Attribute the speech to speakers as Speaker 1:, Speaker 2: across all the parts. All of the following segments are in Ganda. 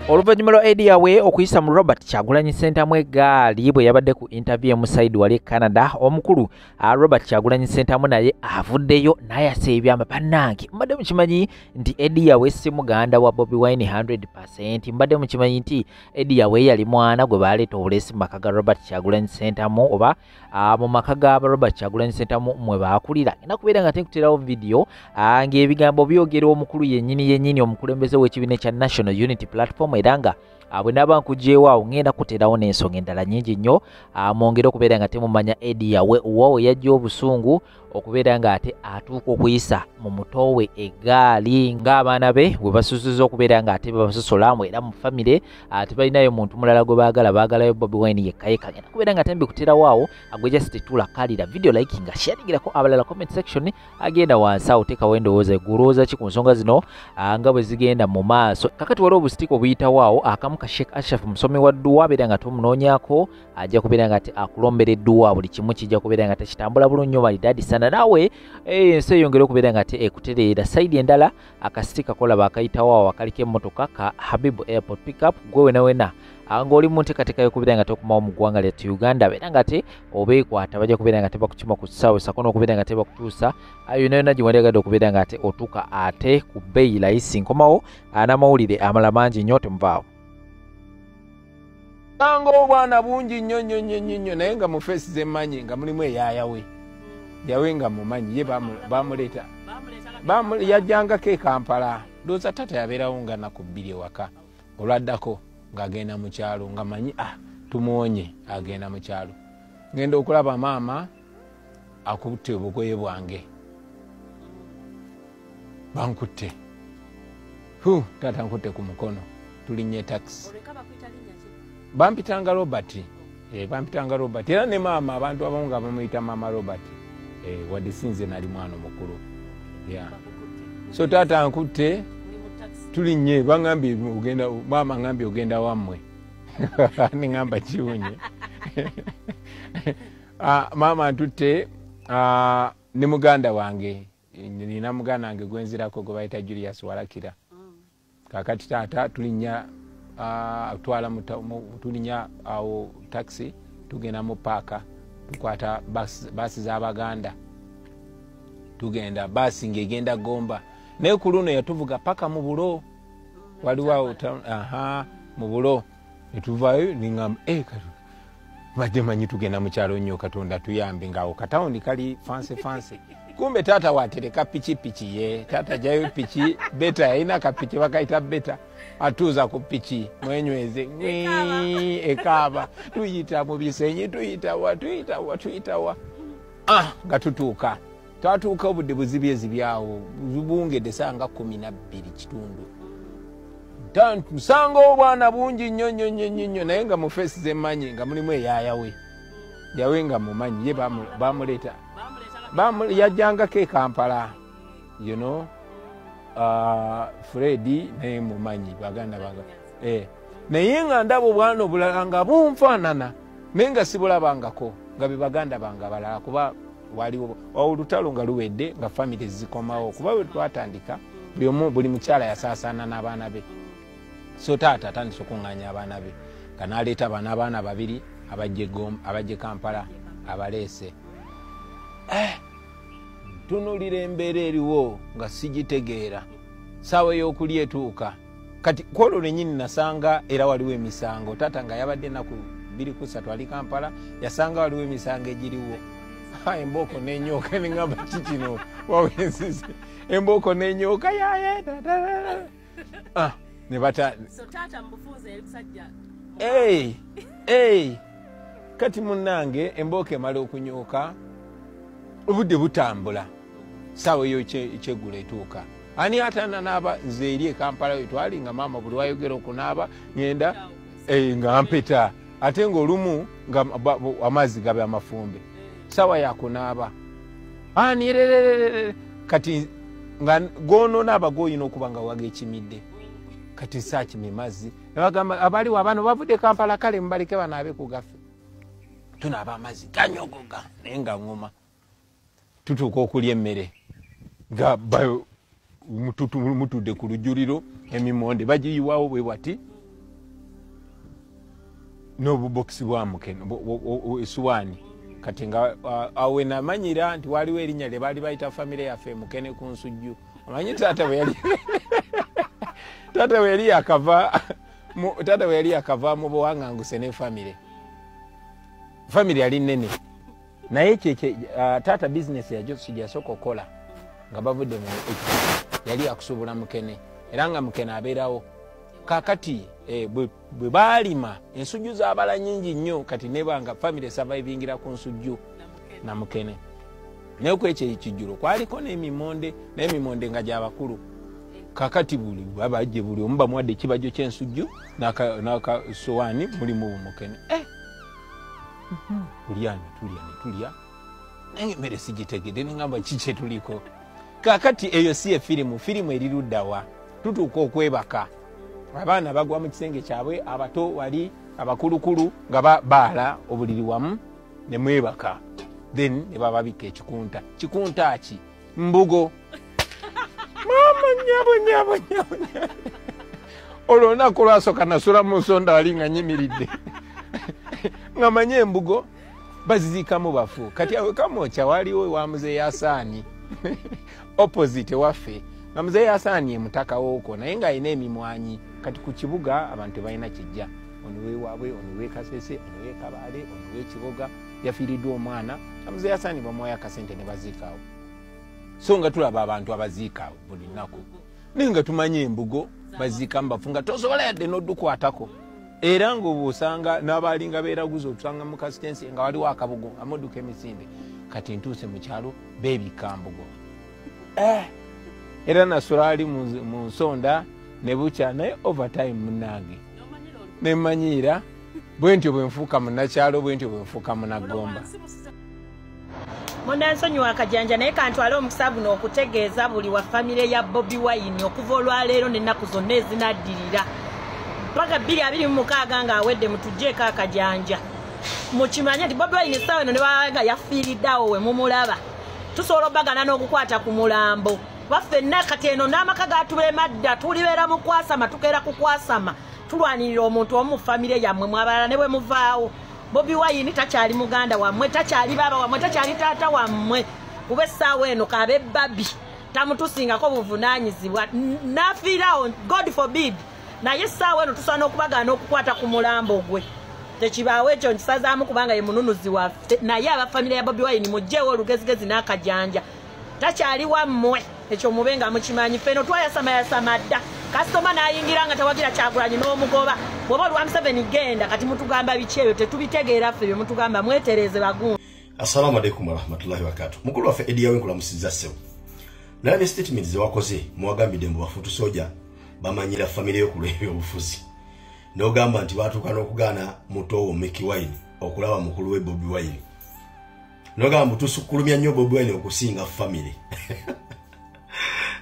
Speaker 1: Oluvannyuma lwa Eddie Yawe okuyisa mu Robert Kyagulanyi Center mu eggaali bwe yabadde ku interview mu side wali Canada, omukulu Robert Kyagulanyi Center naye avuddeyo n'ayasa ebyama bannange. Mbadde mukimanyi nti Eddie Yawe si muganda wa Bobi Wine 100%. Mbadde mukimanyi nti Eddie Yawe yali mwana gwe baleeta obulesi mu maka ga Robert Kyagulanyi Center oba mu maka ga Robert Kyagulanyi Center mwe baakulira. Nakubeera nga tenkuterawo video ng'ebigambo byogerwa omukulu yennyini omukulembeze w'ekibiina kya National Unity Platform era nga bwe naba nkugyewo awo ngenda kuterawo n'ensonga endala nnyingi nnyo mwongere okubeera nga temumanya Eddie Yawe owawe yajja obusungu okubeera nga ate atuuka okuyisa mu muto we eggaali ng'abaana be bwe basusuza okubeera nga ate babasosolamu era mu famire tebalinayo muntu mulala gwe baagalayo Bobi Wine yekka ngenda kubeera nga tembikuterawo awo agweja situla kalira video likinga sharingirako abalala comment section agenda wansi awo teekawo endowooza eggulooza ki ku nsonga zino nga bwe zigenda mu maaso. Kakati waliwo obusitiika obuyitawo awo akamu ka Sheikh Ashraf musomi wa dduwa abeera nga tumunoonyaako ajja kubeera nga ate akulombera edduwa buli kimu kijja kubeera nga tekitambula bulungi nnyo malidadi sana nawe ensi eyongera okubeera nga ate ekutereera sayidi endala akasitika kolaba akayitawo awo akaliko emmotoka ka Habibu Airport Pickup gwe wena ng'oli mu nteekateeka y'okubeera nga tokomawo mu ggwanga lyattu Uganda beera nga te obeekwata bajja kubeera nga tebakukima ku ssaawa sako n'okubeera nga tebakutuusa yonna gye wandiyagadde okubeera nga ate otuuka ate ku bbeeyi layisi nkomawo n'amawulire amala mangi nnyo temuvaawo.
Speaker 2: Tango obwana bungi nnyo naye nga mu feesi z'emmanyi nga mulimu eyaayawe yawe nga mumanyi ye bamuleeta yajjangako e Kampala ndowooza tata yabeerawo nga naku bbiri ewaka olwaddako ng'agenda mu kyalo nga manyi tumuwonye agenda mu kyalo ngenda okulaba maama akutte obugoye bwange bankutte tata nkutte ku mukono tulinnye taxi bampitanga Robert era ne maama abantu abamu nga bamuyita maama Robert wadde sinze nali mwana omukulu so tata nkutte tulinnye bangambye maama ngambye ogenda wammwe nengamba kiwunye maama ntutte ne muganda wange nina muganda wange gwenzirako gwe bayita Julius Walakira kakati tata tulinnya tulinya awo taxi tugenda mu paaka tukwata basi z'Abaganda tugenda basi ng'egenda Gomba naye ku luno yatuvuga paka mu bulo waliwo mu bulo netuvaayo ningamba badde manyi tugenda mu kyalo nnyo Katonda tuyambe ng'awo katawundi kali fanse kumbe tata watereka pikipiki ye tata jayo piki beta yalina kapiki bakayita beta atuuza ku piki mwenyweze ekaaba tuyita mu bisenyi tuyitawa nga tutuuka twatuuka obudde buzibyewo bubungedde sanga 12 kitundu nsanga obwana bungi nnyo naye nga mu feesi z'emmanyi nga mulimu eyaayawe yawe nga mumanyi ye bamuleeta yajjangako e Kampala Fredi naye mumanyi baganda naye nga ndaba obwana obulala nga bunfaanana naye nga sibulabangako nga be baganda bange abalala kuba waliwo olutalo nga luwedde nga famire zikomawo kuba bwe twatandika buli mukyala yasaasaana n'abaana be so taata atandise okuŋŋaanya abaana be nga n'aleeta abaana babiri abajje Kampala abaleese tunulira embeera eriwo nga sigitegeera saawa ey'okulya etuuka kati kwolwo lwennyini nasanga era waliwo emisango taata nga yabadde ennaku 23 ali Kampala yasanga waliwo emisango egiriwo embooko n'enyooka neŋŋamba kikino wawenzize embooko n'enyooka yaye ne bata kati munnange embooko emala okunyooka obudde butambula saawa eyo kyeggulo etuuka ani atanda naaba nze eri e Kampala wetwali nga maama buli wayogera okunaaba ngenda nga mpeta ate ng'olumu nga amazzi gabe amafumbe saawa yakunaaba kati nga gononaaba goyina okuba nga waga ekimidde kati saakime mazzi nebagamba abaliwo abano bavudde Kampala kale mubaleke banaabe ku gaffe tunaaba amazzi ganyogoga naye nga ŋŋuma tutuuka okulya emmere nga mutudde ku lujjuliro emimonde bagiyiwawo bwe bati n'obuboksi bwa mukene essuwaani kati nga awe namanyira nti waliwo erinnya lye baali bayita famire yaffe mukene ku nsujju omanyi taata we yali yakava mu buwaŋŋanguse ne famire yali nnene naye taata bizinesi yasooka okukola nga bavudde mu yali yakusuubula mukene era nga mukene abeerawo kakati bwe baalima ensujju zaabala nyingi nnyo kati nebanga famire survivingira ku nsujju na mukene naye kwekyo ekijjulo kwaliko n'emimonde naye emimonde nga gyabakulu kakati buli babajje buli omu bamuwadde ekibajjo ky'ensujju n'akasowaani mulimu bumukene tulya naye emmere sigitegedde neŋŋamba kiki etuliko kakati eyo si efirimu eri luddawa tutuuka okwebaka abaana bagwa mu kisenge kyabwe abato wali abakulukulu nga baala obuliri wamu ne mwebaka then ne bababika kikunta ki mbugo mama nyabo olwo olunaku lwasooka nasula mu nsonda wali nga nyimiridde nga manye embugo baziziikamu bafu kati awe kamokya waliwo wa muzeeyi Asaani opposite waffe nga muzeeyi Asaani ye mutaka wooko naye ng'alina emimwanyi kati ku kibuga abantu balina kijja ono weewaabwe ono w'Ekasese ono w'Ekabaale ono w'Ekiboga yafiiriddwa omwana muzeeyi Asaani bamuwayo akasente ne baziikaawo so nga tulaba abantu abaziikaawo buli nnaku naye nga tumanye embugo baziikamu bafu nga tosobola yadde n'oddukwatako era ng'obwosanga n'abaalinga beeraguza otusanga mu kasitensi nga waliwo akabugo amodduka emisinde kati ntuuse mu kyalo beebika mbugo era nasula ali mu nsonda ne bukya naye overtime munnange ne mmanyiira bwe ntyo bwe nfuuka munnakyalo bwe ntyo bwe nfuuka munaggomba
Speaker 3: Mundansonyiwa Kajanja naye kantwale omukisa guno okutegeeza buli wa famire ya Bobi Wine okuva olwaleero n'ennaku zonna ezinaddirira paka 2026 nga awedde mutujjeeko akajanja mukimanye nti Bobi Wine essaawa eno ne bawanga yafiiriddeawo we mumulaba tusobola obbagana n'okukwata ku mulambo baffenna kati eno n'amaka gatulema dda tulibeera mu kwasama tukeera ku kwasama tulwanirira omuntu omu mu famire yammwe mwabalala ne bwe muvaawo Bobi Wine takyali muganda wammwe takyali baba wammwe takyali taata wammwe kuba essaawa eno kabe babbi tamutusingako buvunaanyizibwa nafiirawo God forbid naye essaawa eno tusobola n'okubagana okukwata ku mulambo gwe tekibaawo ekyo nkisazaamu kubanga ye mununuzi waffe naye abafamire ya Bobi Wine mugjeewo olugezigezi n'akajanja takyali wammwe ekyo mube nga mukimanyi ffeno twayasama dda kasitoma n'ayingira nga tawagira Kyagulanyi n'omugoba bw'oba olwa Museveni genda kati mutugamba biki ebyo tetubitegeera ffe bye mutugamba mwetereeze bagundu.
Speaker 4: Assalamu alaikum warahmatullahi wabarakatuh. Mukulu waffe Eddie Yawe nkulamusizza ssebo. Nalabye statement ze wakoze muwagambidde mbu bafutu soja bamanyira famire yo kulwebyo obufuzi. N'ogamba nti baatuuka n'okugaana muto Mickey Wine okulaba mukulu we Bobi Wine. N'ogamba tusukulumya nnyo Bobi Wine okusinga famire.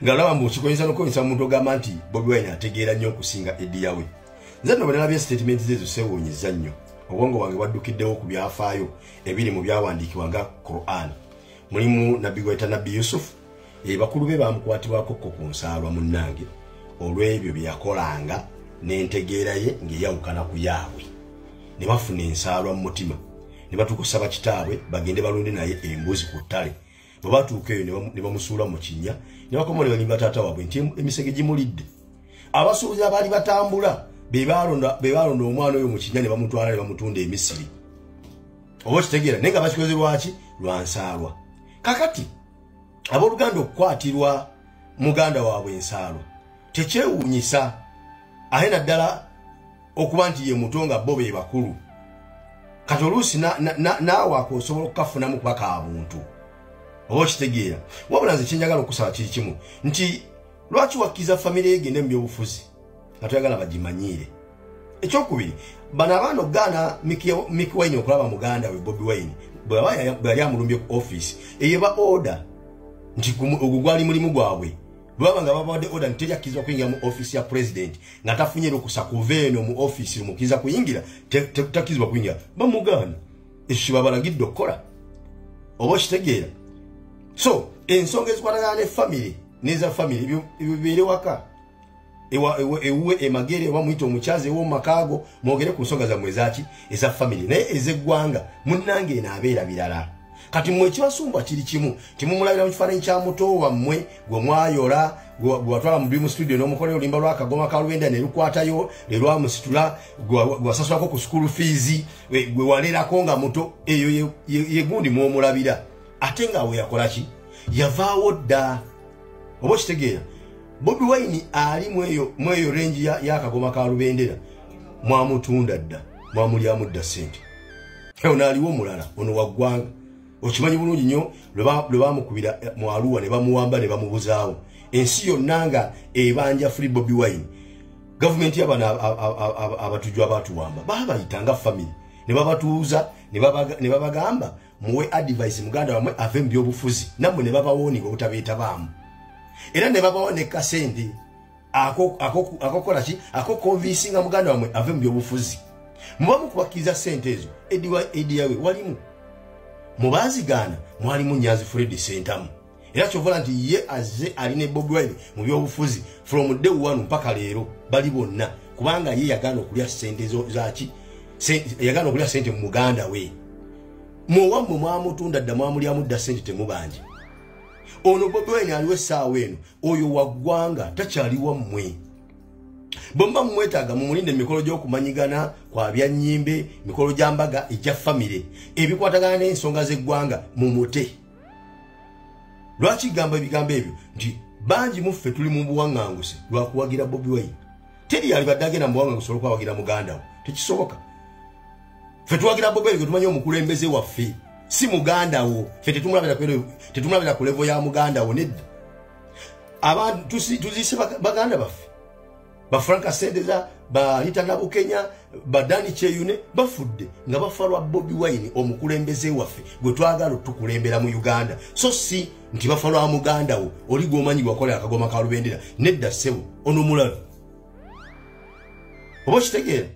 Speaker 4: Ngalaba mbu kikoyinza n'okoyinza muntu ogamba nti Bobi Wine ategeera nnyo okusinga Eddie Yawe. Nze nno bwe nalabye statement zezo sewuunyiza nnyo. Obwongo bwange bwaddukiddewo ku byafaayo ebiri mu byawandiikibwa nga Quran. Mulimu Nabbi gwayita Nabbi Yusuf bakulu be bamukwatibwako ku nsaalwa munnange olw'ebyo bye yakolanga n'entegeera ye ng'eyawukana ku yaabwe. Ne bafuna ensaalwa mu mutima ne batukusaba kitaabwe bagende balunde naye embuzi ku ttale. Bwe batuuka eyo ne bamusuula mu kinnya ne bakoma ne balimba taata waabwe nti emisege gimulidde. Abasuubuzi abaali batambula be balonda omwana oyo mu kinnya ne bamutwala ne bamutunda e Misiri. Oba kitegeera naye nga bakikoze lwaki lwa nsaalwa. Kakati abooluganda okukwatirwa muganda waabwe ensaalwa tekyewuunyisa aye naddala okuba nti ye muto nga bo be bakulu. Kati oluusi naawe osobola okukafunamu kuba ka buntu. Oba kitegeera wabula nze kyenjagala okusaba kiri kimu nti lwaki wakkiriza famire egende mu byobufuzi nga toyagala bagimanyiire. Ekyokubiri bano abaana okugaana Mickey Wine okulaba muganda we Bobi Wine bwe yali amulumbye ku office eyo ba order nti ogwo gwali mulimu gwabwe bwaba nga babawadde order nti teryakkiriza kuyingira mu office ya president nga tafunye okusa kuva eno mu office lumukkiriza kuyingira takkirizibwa kuyingira bamugaana ekyo kibabalagidde okukola. Oba kitegeera so ensonga ezikwatagana ne famire n'eza famire bibeere waka ewe emagere wa muito omuchaze wo makago mwogere ku nsonga za mwezaki eza family naye ezeggwanga munnange nabeera birala kati mwe kibasumba kiri kimu timumulabira mu kifaananyi kya muto wammwe gwe mwayola gwatwala mu Dream Studio n'omukola olimba lwa Kagoma ka Lubenda ne lukwatayo le lwa musitula gwasasulako ku school fees gwe walerako nga muto eyo ye gundi mwomulabira ate nga we yakola ki yavaawo dda oba kitegeera Bobi Wine ali mweyo range ya Kagoma ka Lubendera mwamutunda dda mwamulyamu dda sente eyo aliwo mulala ono waggwanga okimanyi bulungi nnyo lwe bamukubira mu Arua ne bamuwamba ne bamubuzaawo ensi yonna nga ebanja free Bobi Wine government y'abana abatujwa batuwamba babayitanga family ne babatuuza ne babagamba muwe advice muganda wamwe ave mu byobufuzi namwe ne babawoni ngo butabeetabaamu era ne babawoneka sente akokola ki akokonvinsinga muganda wamwe ave mu byobufuzi mubamu kubakiza sente ezo ediyawe walimu mubazigana mwalimu Nyanzi Fred Sentamu era chovola nti ye aze aline Bobi Wine mu byobufuzi from day one mpaka leero bali bonna kubanga ye yagana okulya sente zaki yagana okulya sente mu muganda we muwamwe mwamutunda dda mwamulyamu dda sente temubanje ono Bobi Wine aliwe saawa eno oyo waggwanga takyali wammwe bomba mwetaga mumulinde mikolo gy'okumanyigana kwa byanyimbe mikolo gyambaga ejja family ebikwatagana n'ensonga z'eggwanga mumute lwaki gamba ebigambo ebyo nti bangi muffe tuli mu buwaŋŋanguse lwakuwagira Bobi Wine teri yali baddagenda mu buwaŋŋanguse olw'okwawagira muganda wo tekisoboka ffe tuwagira Bobi Wine tumanyi omukulembeze waffe si muganda wo ffe tetumulabira ku levo ya muganda wo nedda abantu tuzise baganda baffe ba Franka Sendeza ba Hitana Bukenya ba Dani Cheyune bafudde nga bafalwa Bobi Wine omukulembeze waffe gwe twagala tukulembera mu Uganda so si nti bafalwa muganda wo oli gomanyi gwakola Akagoma ka Lubendera nedda sebo ono mulala obo kitegeera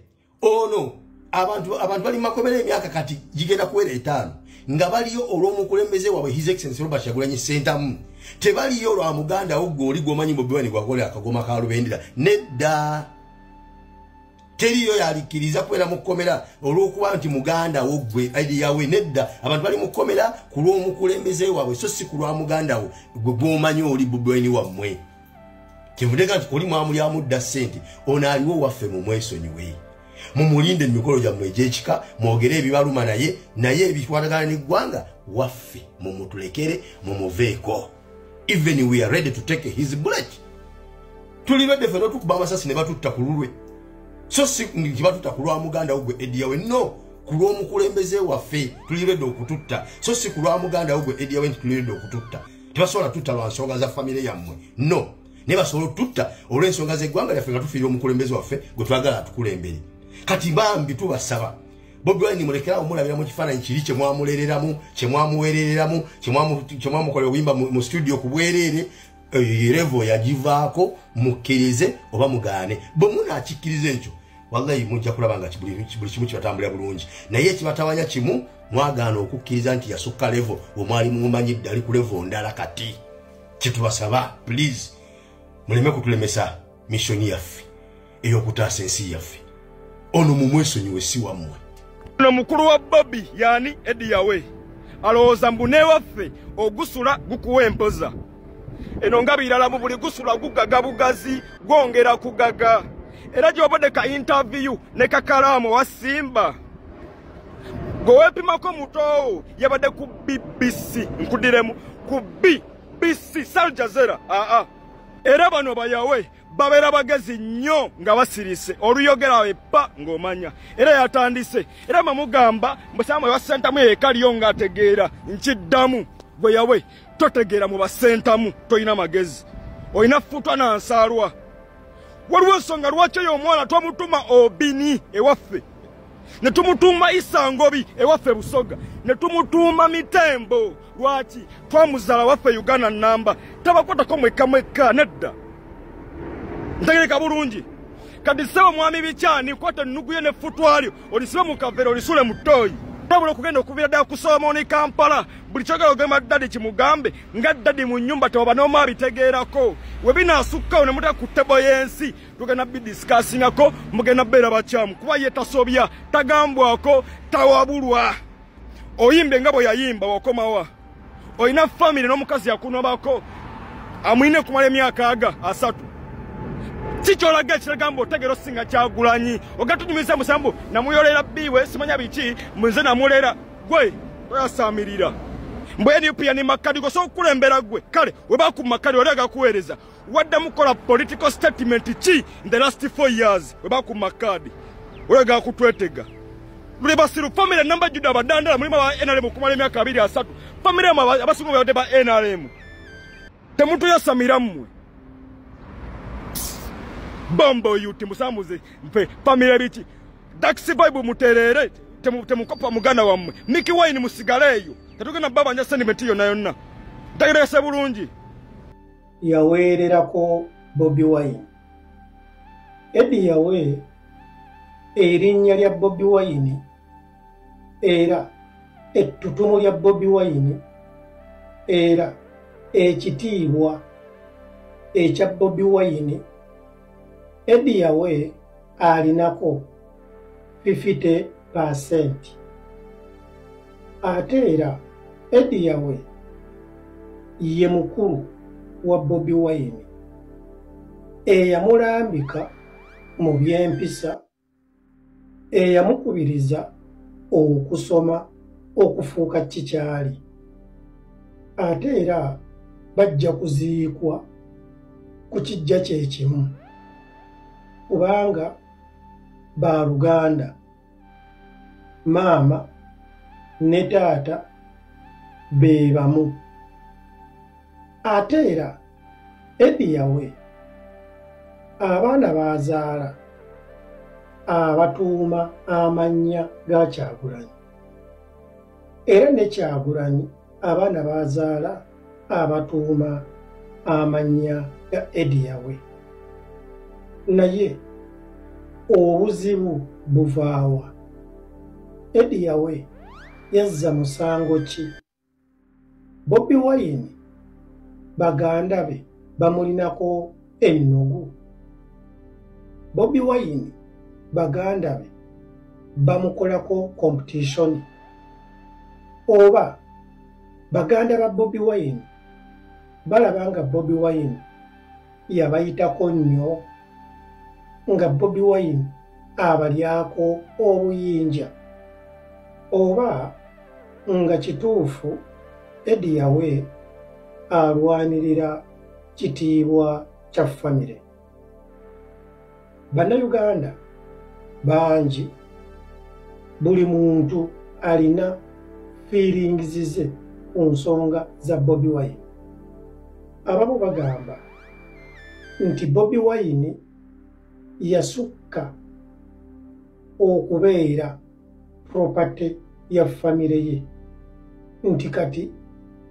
Speaker 4: ono abantu bali makomera emyaka kati jigenda kuwera 5 nga baliyo olw'omukulembeze waabwe His Excellency Robert Kyagulanyi Ssentamu tebaliyo lwa muganda wo goli gomanyi Bobi Wine gwakola Akagoma ka Lubendera nedda teriyo yalikiriza kwera mukomera olw'okuba nti muganda wo gwe aidi yawe nedda abantu bali mukomera ku lw'omukulembeze waabwe so si ku lwa muganda wo gwe gomanyi oli Bobi Wine wammwe kivudeka nti oli mwamulyamu dda sente ono aliwo waffe mu mwesonyiwe mumulinde emikolo gyammwe egy'ekika mwogere ebibaluma naye ebikwatagana n'eggwanga waffe mumutulekere mumuveeko even we are ready to take his bullet tuli ready ffe n'otukuba amasasi ne batutta ku lulwe so si kibatuta ku lwa muganda wo gwe ediyawe no ku lw'omukulembeze waffe tuli ready okututta so si ku lwa muganda wo gwe ediyawe nti tuli ready okututta tebasobola tutta lwa nsonga za famire yammwe no ne basobola tutta olw'ensonga z'eggwanga lyaffe nga tufiire omukulembeze waffe gwe twagala atukulembere kati bambi tubasaba Bobi Wine mulekerawo mulabira mu kifaananyi kiri kye mwamulereramu kye mwamuweereramu kye mwamukola obuyimba mu studio ku bwereere revo yagivaako mukkirize oba mugaane bwe munaakikkiriza ekyo wallahi mujja kulaba nga buli kimu kibatambulira bulungi naye ekibatawanya kimu mwagaana okukkiriza nti yasukka levo omwali mumanyidde ali ku levo ndala kati kyetubasaba please muleme kutulemesa missoni yaffe ey'okutaasa ensi yaffe ono mumwesonyiwe si wammwe
Speaker 5: ono mukulu wa Bobi yani ediyawe alowooza mbu newaffe ogusula gukuwa empoza eno nga birala mu buli gusula gugaga bugazi gwongera kugaga era gy'obadde ka interview ne kakalaamu wa Simba gweweepimako mutoowo yabadde ku BBC nkudiremu ku BBC Al Jazeera era bano bayawe babeera bagezi nnyo nga basirise oluyogera weppa ng'omanya era yatandise era bamugamba mbusaamu wa Ssentamu yeekaliyo ng'ategeera nkiddamu gwe yawe totegeera mu Bassentamu toyina magezi oyina ffutwa na nsaalwa waliwo ensonga lwaki eyo omwana twamutuma Obini ewaffe ne tumutuuma Isangobi ewaffe Busoga ne tumutuuma Mitembo lwaki twamuzaala waffe Uganda namba tabakwatako mweka nedda ntegereka bulungi kati sebo mwami bikyani kwata nnuguye ne ffutwalyo olisibe mu kavera olisule mu ttooyi tabula okugenda okuvira ddala ku Solomoni Kampala buli kyogera ogamba ddadi kimugambe nga ddadi mu nnyumba tewaba n'omu abitegeerako we binaasukkawo ne muteka ku ttebo y'ensi tugenda bidisikaasingako mugenda beera bakyamu kuba ye tasobya tagambwako tawabulwa oyimbe nga bwe yayimba wakomawa olina famire n'omukazi yakunobako amwine kumala emyaka 3 kikyolaga ekiragamba otegera osinga Kyagulanyi ogatunyumisa musambu namuyolera biwe simanya biki mwenze namulera gwe toyasamirira mbwe NUP ni makadi go so kulembera gwe kale we bakumakadi olaga kuweereza wadda mukola political statement ki in the last 4 years we bakumakadi olaga kutwetega lule basiru family namba juda badandala mulima wa NRM kumala emyaka 2 family abasungu bayode ba NRM temuntu yasamira mmwe Bombo yuti musamuze mpe family biki Daxi Bible muterere temukopa mugana wamwe Mickey Wine musigaleyo tatugena baba nya sentiment yo nayo ndagerese bulungi
Speaker 6: yaweererako Bobi Wine Eddie yawe erinnya lya Bobi Wine era ettutumu lya Bobi Wine era ekitiibwa ekya Bobi Wine Eddie yawe alinako 50%. Ate era Eddie yawe ye mukulu wa Bobi Wine eyamulambika mu byempisa eyamukubiriza okusoma okufuuka kikyali ate era bajja kuziikwa ku kijja kye kimu kubanga ba Luganda maama ne taata be bamu ate era Eddie yawe abaana bazaala abatuuma amannya ga Kyagulanyi era ne Kyagulanyi abaana bazaala abatuuma amannya ga Eddie yawe naye obuzibu buvaawa Eddie yawe yazza musango ki Bobi Wine baganda be bamulinako ennugu Bobi Wine baganda be bamukolako competition oba baganda ba Bobi Wine balabanga Bobi Wine yabayitako nnyo nga Bobi Wine abalyako obuyinja oba nga kituufu Eddie yawe alwanirira kitiibwa kya famire Bannayuganda bangi buli muntu alina feelings ze ku nsonga za Bobi Wine abamu bagamba nti Bobi Wine yasukka okubeera property ya famire ye nti kati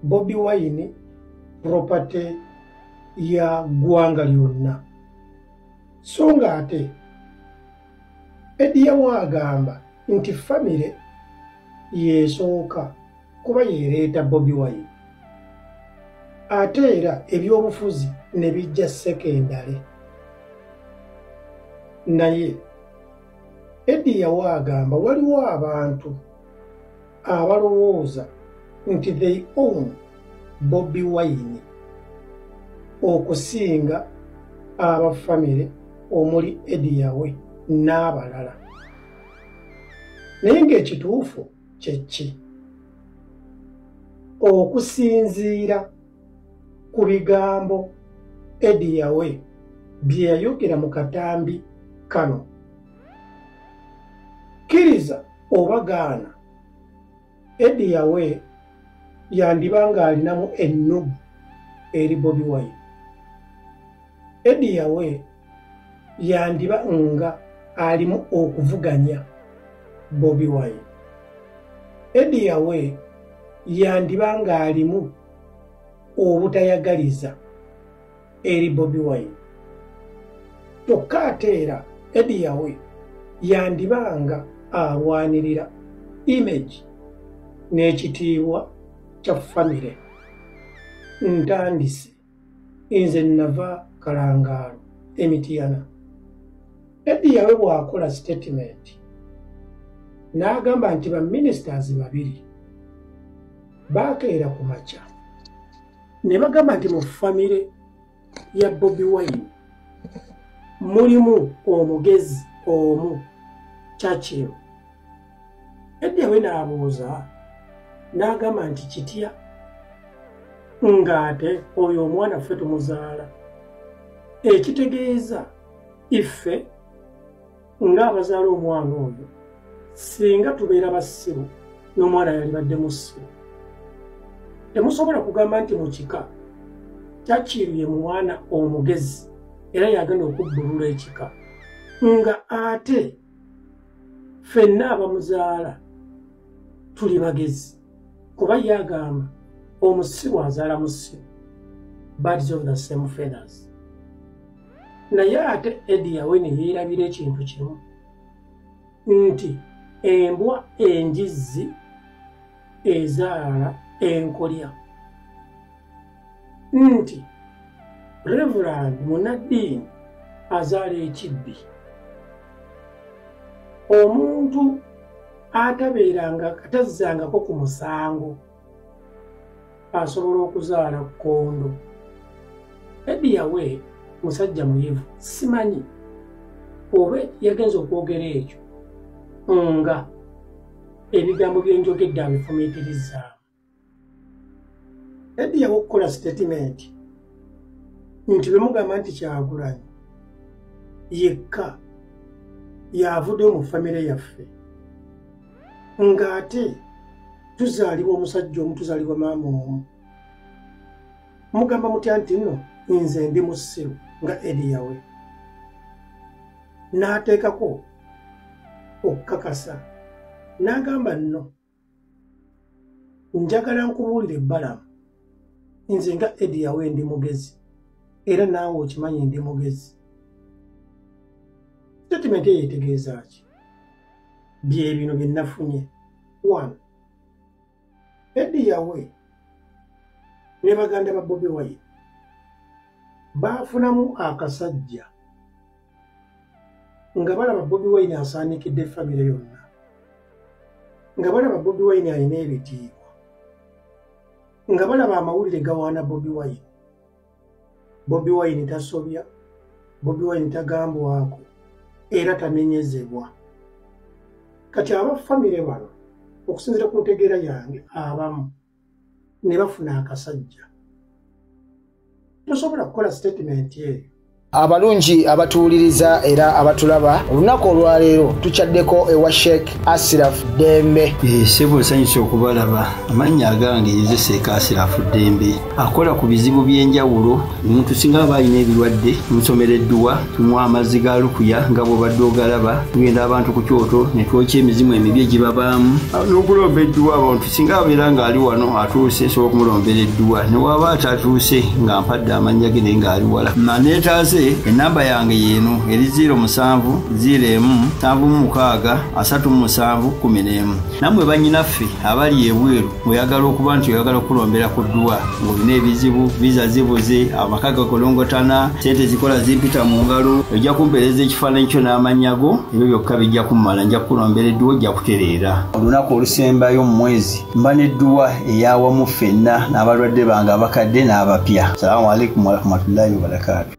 Speaker 6: Bobi Wine property ya gwanga lyonna so nga ate Eddie yawe agamba nti famire yesooka kuba yereeta Bobi Wine ate era ebyobufuzi ne bijja sekendale naye Eddie yawe agamba waliwo abantu abalowooza nti they own Bobi Wine okusinga abafamire omuli Eddie yawe n'abalala naye ng'ekituufu kyeki okusinziira ku bigambo Eddie yawe bye yayogera mu katambi kano kkiriza oba gaana Eddie yawe yandiba ng'alinamu ennugu eri Bobi Wine Eddie yawe yandiba nga alimu okuvuganya Bobi Wine Eddie yawe yandiba ng'alimu obutayagaliza eri Bobi Wine kyokka ate era Eddie yawe yandibanga alwanirira image n'ekitiibwa kya famire. Ntandise nze nava Kalangaalo Emityana. Eddie yawe bw'akola statement n'agamba nti baministers babiri baakeera ku makya ne bagamba nti mu famire ya Bobi Wine mulimu omugezi omu Churchill. Eddie yawe n'abuuza n'agamba nti kitya ng'ate oyo omwana ffe tumuzaala, ekitegeeza iffe ng'abazaala omwana oyo singa tubeera basiru n'omwana yalibadde musiru. Temusobola kugamba nti mu kika Churchill ye mwana omugezi era yagenda okubbulula ekika nga ate ffenna abamuzaala tuli bagezi, kuba yagamba omusiru azaala musiru, birds of the same feathers. Naye ate Eddie yawe ne yeerabira ekintu kimu nti embwa enjizzi ezaala enkolya, nti Reverend Munaddiini azaala ekibbi. Omuntu atabeeranga atazzangako ku musango asobola okuzaala kkondo. Eddie yawe musajja muyivu, simanyi oba yagenza okwogera ekyo nga ebigambo byenjogedde abifumiitirizaamu. Eddie yawe okukola statement nti bemugamba nti Kyagulanyi yekka yavuddeyo mu famire yaffe ng'ate tuzaalibwa omusajja omu, tuzaalibwa maama omu. Mugamba mutya nti nno nze ndi musiru nga Eddie yawe? N'ateekako okukakasa n'agamba nno njagala nkubuulire ebbalamu, nze nga Eddie yawe ndi mugezi era naawe okimanyi ndi mugezi. Statement eyo etegeeza ki? Bye bino bye nafunye. 1. Eddie yawe ne baganda ba Bobi Wine baafunamu akasajja nga balaba Bobi Wine asaanikidde famire yonna, nga balaba Bobi Wine alina ebitiibwa, nga balaba amawulire gawaana Bobi Wine. Bobi Wine tasobya, Bobi Wine tagambwako era tanenyezebwa. Kati abafamire bano okusinziira ku ntegeera yange abamu ne bafuna akasajja. Tosobola kukola statement eyo.
Speaker 7: Abalungi abatuuliriza era abatulaba, olunaku olwaleero tukyaddeko ewa Sheikh Ashraf Dembe.
Speaker 8: Sebo sanyusa okubalaba. Amannya agange ye Sheikh Ashraf Dembe akola ku bizibu by'enjawulo. Omuntu singa aba alina ebirwadde musomereddwa, tunywa amazzi ga lukuya nga bw'obadde ogalaba, tugenda abantu ku kyoto ne twokya emizimu emibi egibabaamu n'okulomba edduwa. Abantu singa abeera ng'ali wano atuuse sobola okumulombera edduwa, ne waba atatuuse nga mpadde amannya ge naye ng'ali wala. Neetaase enamba yange yeno eri 0707363711. Namwe bannyinaffe abali ebweru oyagala okuba nti oyagala okulombera ku dduwa ng'olina ebizibu, viza zibuze, amaka gakolongotana, sente zikola zimpita mu ngalo, ojja kumpeereza ekifaananyi kyo n'amanyago, ebyo byokka bijja kummala, nja kukulombera edduwa, ojja kutereera. Olunaku olusembayo mu mwezi mba n'edduwa eyawamu ffenna n'abalwadde bange abakadde n'abapya. Salaamu alaikum warahmatullahi wabarakatuh.